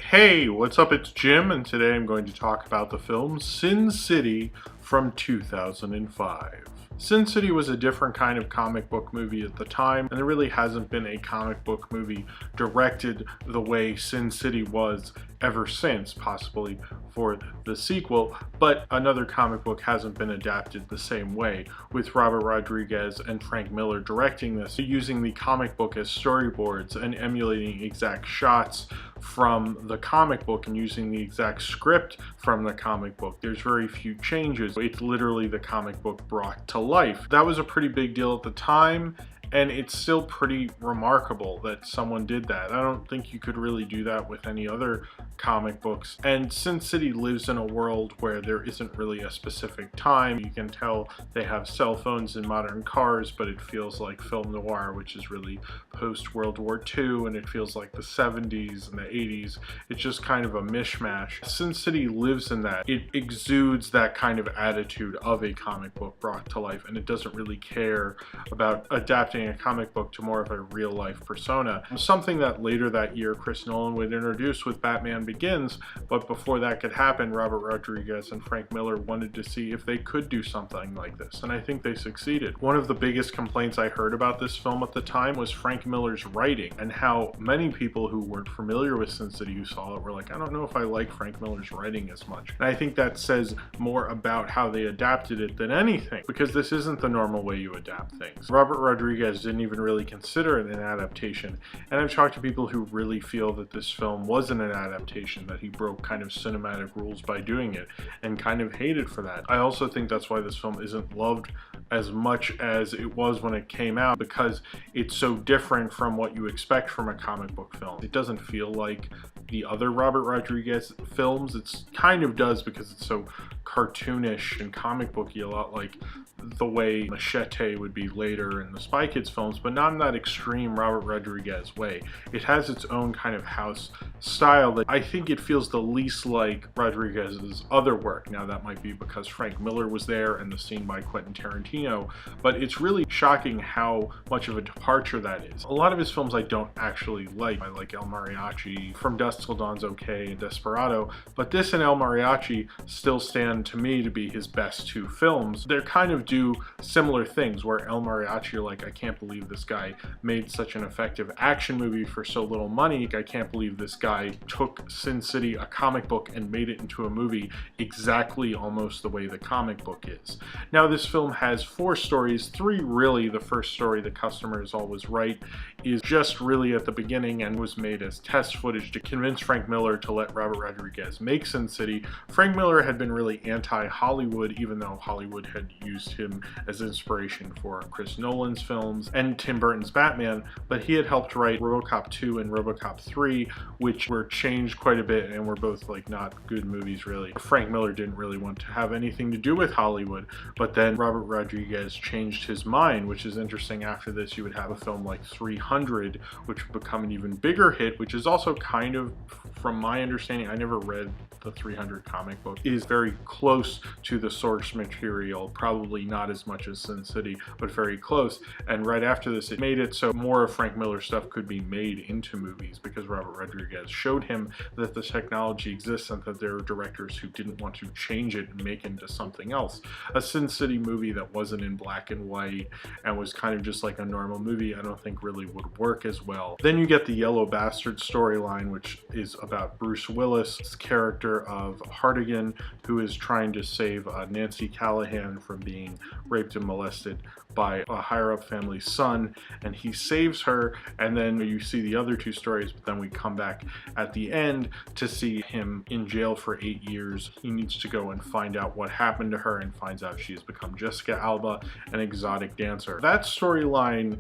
Hey, what's up? It's Jim, and today I'm going to talk about the film Sin City from 2005. Sin City was a different kind of comic book movie at the time, and there really hasn't been a comic book movie directed the way Sin City was ever since, possibly for the sequel, but another comic book hasn't been adapted the same way, with Robert Rodriguez and Frank Miller directing this, using the comic book as storyboards and emulating exact shots from the comic book and using the exact script from the comic book. There's very few changes. It's literally the comic book brought to life. That was a pretty big deal at the time, and it's still pretty remarkable that someone did that. I don't think you could really do that with any other comic books. And Sin City lives in a world where there isn't really a specific time. You can tell they have cell phones in modern cars, but it feels like film noir, which is really post-World War II, and it feels like the 70s and the 80s. It's just kind of a mishmash. Sin City lives in that. It exudes that kind of attitude of a comic book brought to life, and it doesn't really care about adapting a comic book to more of a real life persona. Something that later that year Chris Nolan would introduce with Batman Begins, but before that could happen, Robert Rodriguez and Frank Miller wanted to see if they could do something like this, and I think they succeeded. One of the biggest complaints I heard about this film at the time was Frank Miller's writing, and how many people who weren't familiar with Sin City who saw it were like, I don't know if I like Frank Miller's writing as much. And I think that says more about how they adapted it than anything, because this isn't the normal way you adapt things. Robert Rodriguez didn't even really consider it an adaptation, and I've talked to people who really feel that this film wasn't an adaptation, that he broke kind of cinematic rules by doing it, and kind of hated for that. I also think that's why this film isn't loved as much as it was when it came out, because it's so different from what you expect from a comic book film. It doesn't feel like the other Robert Rodriguez films. It kind of does, because it's so cartoonish and comic booky, a lot like the way Machete would be later in the Spy Kids films, but not in that extreme Robert Rodriguez way. It has its own kind of house style that I think it feels the least like Rodriguez's other work. Now that might be because Frank Miller was there and the scene by Quentin Tarantino, but it's really shocking how much of a departure that is. A lot of his films I don't actually like. I like El Mariachi, From Dusk Till Dawn's okay, and Desperado, but this and El Mariachi still stand to me to be his best two films. They're kind of do similar things, where El Mariachi, you're like, I can't believe this guy made such an effective action movie for so little money. I can't believe this guy took Sin City, a comic book, and made it into a movie exactly almost the way the comic book is. Now this film has four stories, three really. The first story, The Customer Is Always Right, is just really at the beginning and was made as test footage to convince Frank Miller to let Robert Rodriguez make Sin City. Frank Miller had been really anti-Hollywood, even though Hollywood had used him as inspiration for Chris Nolan's films and Tim Burton's Batman, but he had helped write RoboCop 2 and RoboCop 3, which were changed quite a bit and were both like not good movies really. Frank Miller didn't really want to have anything to do with Hollywood, but then Robert Rodriguez changed his mind, which is interesting. After this, you would have a film like 300, which would become an even bigger hit, which is also kind of, from my understanding, I never read the 300 comic book, is very close to the source material, probably not as much as Sin City, but very close. And right after this, it made it so more of Frank Miller stuff could be made into movies, because Robert Rodriguez showed him that the technology exists and that there are directors who didn't want to change it and make it into something else. A Sin City movie that wasn't in black and white and was kind of just like a normal movie, I don't think really would work as well. Then you get the Yellow Bastard storyline, which is about Bruce Willis' character of Hartigan, who is trying to save Nancy Callahan from being raped and molested by a higher-up family's son, and he saves her. And then you see the other two stories, but then we come back at the end to see him in jail for 8 years. He needs to go and find out what happened to her, and finds out she has become Jessica Alba, an exotic dancer. That storyline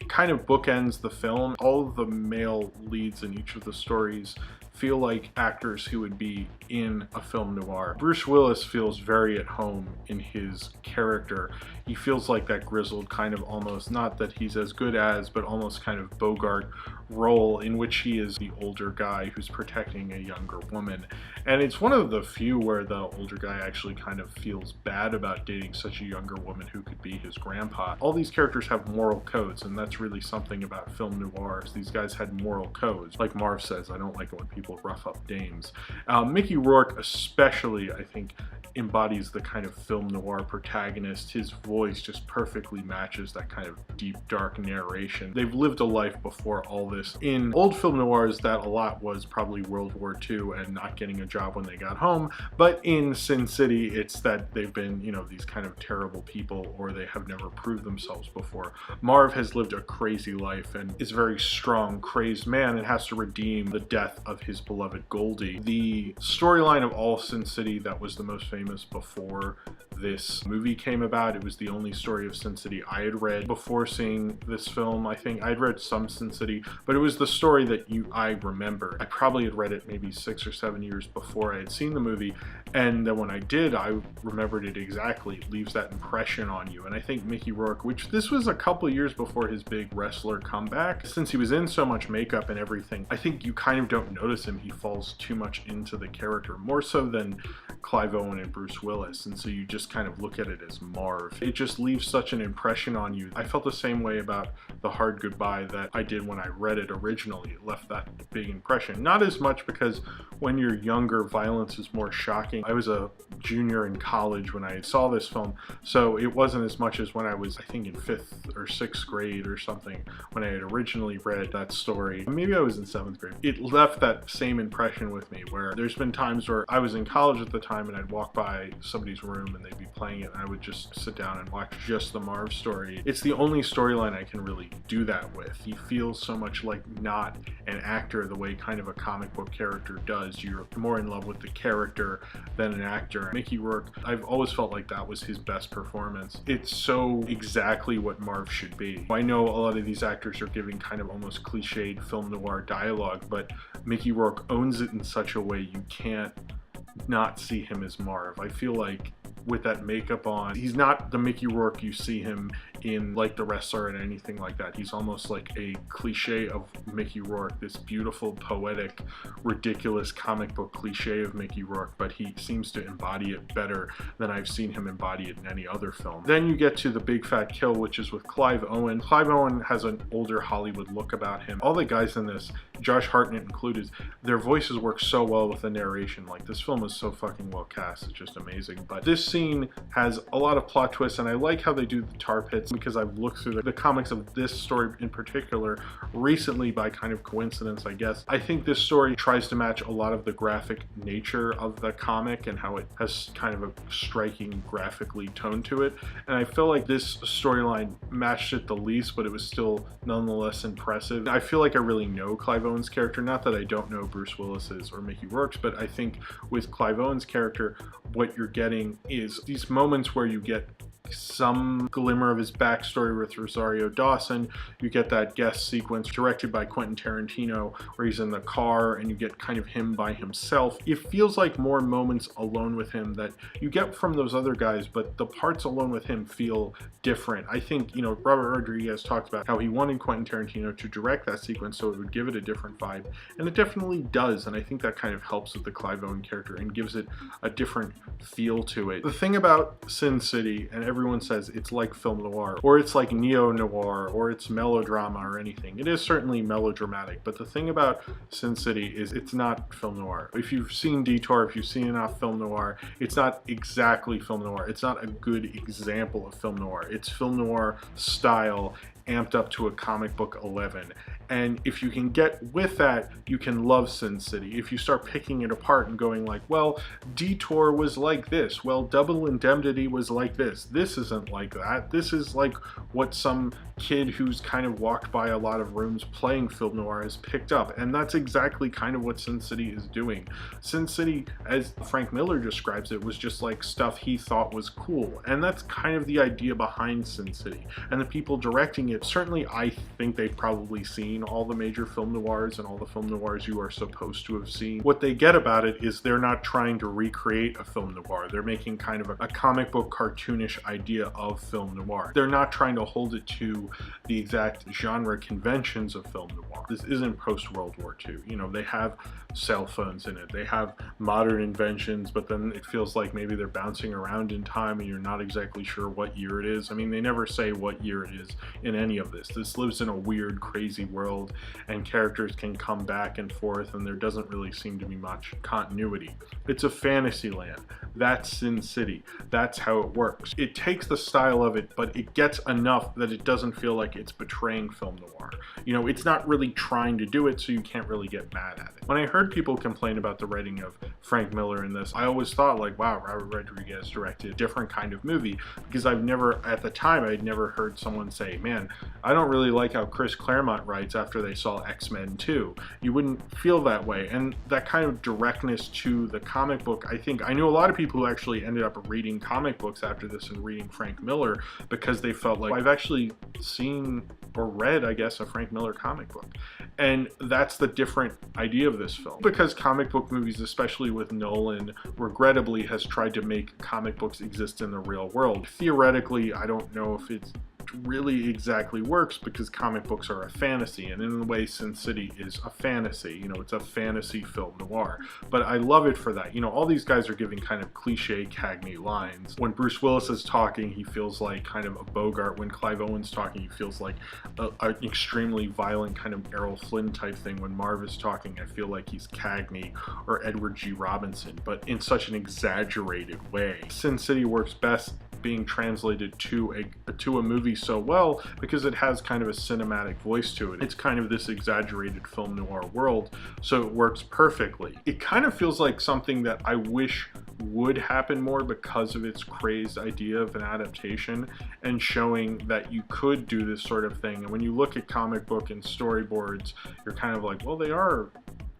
kind of bookends the film. All of the male leads in each of the stories feel like actors who would be in a film noir. Bruce Willis feels very at home in his character. He feels like that grizzled kind of, almost, not that he's as good as, but almost kind of Bogart role in which he is the older guy who's protecting a younger woman. And it's one of the few where the older guy actually kind of feels bad about dating such a younger woman who could be his grandpa. All these characters have moral codes, and that's really something about film noirs. These guys had moral codes. Like Marv says, I don't like it when people rough up dames. Mickey Rourke especially, I think, embodies the kind of film noir protagonist. His voice just perfectly matches that kind of deep, dark narration. They've lived a life before all this. In old film noirs, that a lot was probably World War II and not getting a job when they got home. But in Sin City, it's that they've been, you know, these kind of terrible people, or they have never proved themselves before. Marv has lived a crazy life and is a very strong, crazed man and has to redeem the death of his beloved Goldie. The storyline of all Sin City that was the most famous before this movie came about. It was the only story of Sin City I had read before seeing this film. I think I'd read some Sin City, but it was the story that I remember. I probably had read it maybe 6 or 7 years before I had seen the movie, and then when I did, I remembered it exactly. It leaves that impression on you. And I think Mickey Rourke, which this was a couple years before his big wrestler comeback, since he was in so much makeup and everything, I think you kind of don't notice him. He falls too much into the character, more so than Clive Owen and Bruce Willis, and so you just kind of look at it as Marv. It just leaves such an impression on you. I felt the same way about The Hard Goodbye that I did when I read it originally. It left that big impression. Not as much because when you're younger, violence is more shocking. I was a junior in college when I saw this film, so it wasn't as much as when I was, I think, in 5th or 6th grade or something, when I had originally read that story. Maybe I was in 7th grade. It left that same impression with me, where there's been times where I was in college at the time and I'd walk by somebody's room and they'd be playing it and I would just sit down and watch just the Marv story. It's the only storyline I can really do that with. He feels so much like not an actor the way kind of a comic book character does. You're more in love with the character than an actor. Mickey Rourke, I've always felt like that was his best performance. It's so exactly what Marv should be. I know a lot of these actors are giving kind of almost cliched film noir dialogue, but Mickey Rourke owns it in such a way you can't not see him as Marv. I feel like with that makeup on, he's not the Mickey Rourke you see him in like The Wrestler and anything like that. He's almost like a cliche of Mickey Rourke, this beautiful, poetic, ridiculous comic book cliche of Mickey Rourke, but he seems to embody it better than I've seen him embody it in any other film. Then you get to The Big Fat Kill, which is with Clive Owen. Clive Owen has an older Hollywood look about him. All the guys in this, Josh Hartnett included, their voices work so well with the narration. Like, this film is so fucking well cast, it's just amazing. But this scene has a lot of plot twists, and I like how they do the tar pits, because I've looked through the comics of this story in particular recently by kind of coincidence, I guess. I think this story tries to match a lot of the graphic nature of the comic and how it has kind of a striking graphically tone to it, and I feel like this storyline matched it the least, but it was still nonetheless impressive. I feel like I really know Clive Owen's character, not that I don't know Bruce Willis's or Mickey Rourke's, but I think with Clive Owen's character, what you're getting is these moments where you get some glimmer of his backstory with Rosario Dawson. You get that guest sequence directed by Quentin Tarantino where he's in the car and you get kind of him by himself. It feels like more moments alone with him that you get from those other guys, but the parts alone with him feel different. I think, you know, Robert Rodriguez talked about how he wanted Quentin Tarantino to direct that sequence so it would give it a different vibe, and it definitely does, and I think that kind of helps with the Clive Owen character and gives it a different feel to it. The thing about Sin City, and everyone says it's like film noir, or it's like neo-noir, or it's melodrama or anything. It is certainly melodramatic, but the thing about Sin City is it's not film noir. If you've seen Detour, if you've seen enough film noir, it's not exactly film noir. It's not a good example of film noir. It's film noir style amped up to a comic book 11. And if you can get with that, you can love Sin City. If you start picking it apart and going like, well, Detour was like this, well, Double Indemnity was like this isn't like that. This is like what some kid who's kind of walked by a lot of rooms playing film noir has picked up, and that's exactly kind of what Sin City is doing. Sin City, as Frank Miller describes it, was just like stuff he thought was cool, and that's kind of the idea behind Sin City. And the people directing it, certainly I think they've probably seen seen all the major film noirs and all the film noirs you are supposed to have seen. What they get about it is they're not trying to recreate a film noir. They're making kind of a comic book cartoonish idea of film noir. They're not trying to hold it to the exact genre conventions of film noir. This isn't post-World War II. You know, they have cell phones in it. They have modern inventions, but then it feels like maybe they're bouncing around in time and you're not exactly sure what year it is. I mean, they never say what year it is in any of this. This lives in a weird, crazy world, and characters can come back and forth, and there doesn't really seem to be much continuity. It's a fantasy land. That's Sin City. That's how it works. It takes the style of it, but it gets enough that it doesn't feel like it's betraying film noir. You know, it's not really trying to do it, so you can't really get mad at it. When I heard people complain about the writing of Frank Miller in this, I always thought like, wow, Robert Rodriguez directed a different kind of movie, because I've never, at the time, I'd never heard someone say, man, I don't really like how Chris Claremont writes after they saw X-Men 2. You wouldn't feel that way. And that kind of directness to the comic book, I knew a lot of people who actually ended up reading comic books after this and reading Frank Miller because they felt like, I've actually seen or read, I guess, a Frank Miller comic book. And that's the different idea of this film. Because comic book movies, especially with Nolan, regrettably has tried to make comic books exist in the real world. Theoretically, I don't know if it's really exactly works because comic books are a fantasy, and in a way Sin City is a fantasy. You know, it's a fantasy film noir, but I love it for that. You know, all these guys are giving kind of cliche Cagney lines. When Bruce Willis is talking, he feels like kind of a Bogart. When Clive Owen's talking, he feels like an extremely violent kind of Errol Flynn type thing. When Marv is talking, I feel like he's Cagney or Edward G. Robinson, but in such an exaggerated way. Sin City works best being translated to a movie so well because it has kind of a cinematic voice to it. It's kind of this exaggerated film noir world, so it works perfectly. It kind of feels like something that I wish would happen more because of its crazed idea of an adaptation and showing that you could do this sort of thing. And when you look at comic book and storyboards, you're kind of like, well, they are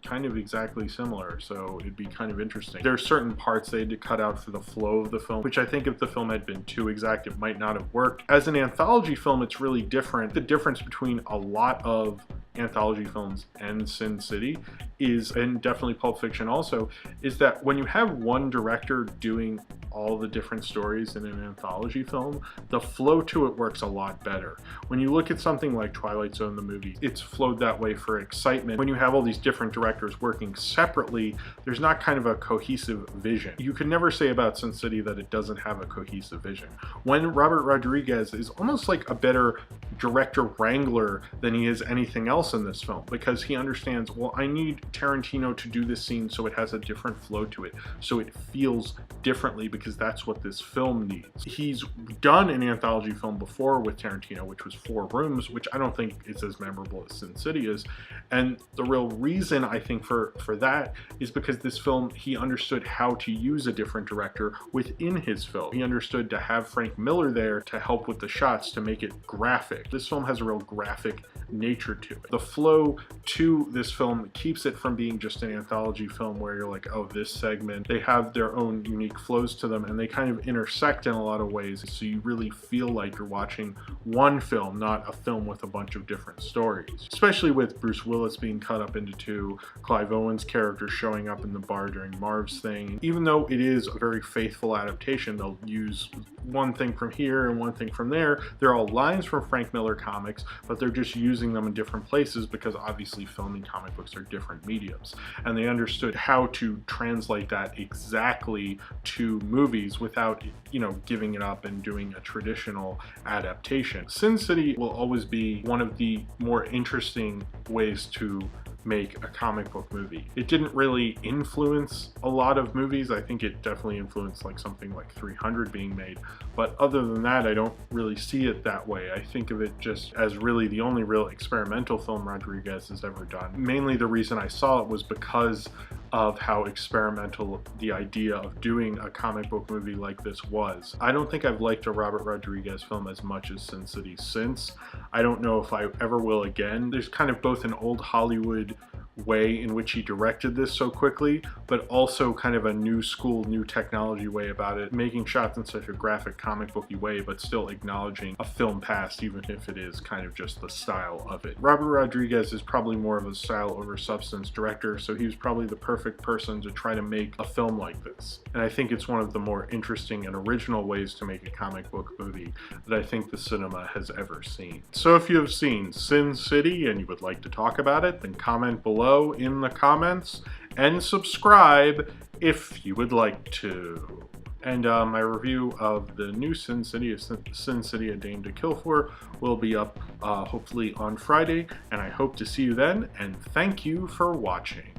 kind of exactly similar, so it'd be kind of interesting. There are certain parts they had to cut out for the flow of the film, which I think if the film had been too exact, it might not have worked. As an anthology film, it's really different. The difference between a lot of anthology films and Sin City is, and definitely Pulp Fiction also, is that when you have one director doing all the different stories in an anthology film, the flow to it works a lot better. When you look at something like Twilight Zone, the movie, it's flowed that way for excitement. When you have all these different directors working separately, there's not kind of a cohesive vision. You could never say about Sin City that it doesn't have a cohesive vision. When Robert Rodriguez is almost like a better director wrangler than he is anything else in this film, because he understands, well, I need Tarantino to do this scene so it has a different flow to it, so it feels differently, because that's what this film needs. He's done an anthology film before with Tarantino, which was Four Rooms, which I don't think is as memorable as Sin City is, and the real reason I think for that is because this film, he understood how to use a different director within his film. He understood to have Frank Miller there to help with the shots, to make it graphic. This film has a real graphic nature to it. The flow to this film keeps it from being just an anthology film where you're like, oh, this segment, they have their own unique flows to them, and they kind of intersect in a lot of ways, so you really feel like you're watching one film, not a film with a bunch of different stories. Especially with Bruce Willis being cut up into two, Clive Owen's character showing up in the bar during Marv's thing. Even though it is a very faithful adaptation, they'll use one thing from here and one thing from there. They're all lines from Frank Miller comics, but they're just using them in different places because obviously film and comic books are different mediums. And they understood how to translate that exactly to movies without, you know, giving it up and doing a traditional adaptation. Sin City will always be one of the more interesting ways to make a comic book movie. It didn't really influence a lot of movies. I think it definitely influenced like something like 300 being made, but other than that, I don't really see it that way. I think of it just as really the only real experimental film Rodriguez has ever done. Mainly the reason I saw it was because of how experimental the idea of doing a comic book movie like this was. I don't think I've liked a Robert Rodriguez film as much as Sin City since. I don't know if I ever will again. There's kind of both an old Hollywood way in which he directed this so quickly, but also kind of a new school, new technology way about it, making shots in such a graphic comic booky way, but still acknowledging a film past, even if it is kind of just the style of it. Robert Rodriguez is probably more of a style over substance director, so he was probably the perfect person to try to make a film like this. And I think it's one of the more interesting and original ways to make a comic book movie that I think the cinema has ever seen. So if you have seen Sin City and you would like to talk about it, then comment below in the comments and subscribe if you would like to. And my review of the new Sin City, A Dame to Kill For, will be up hopefully on Friday, and I hope to see you then, and thank you for watching.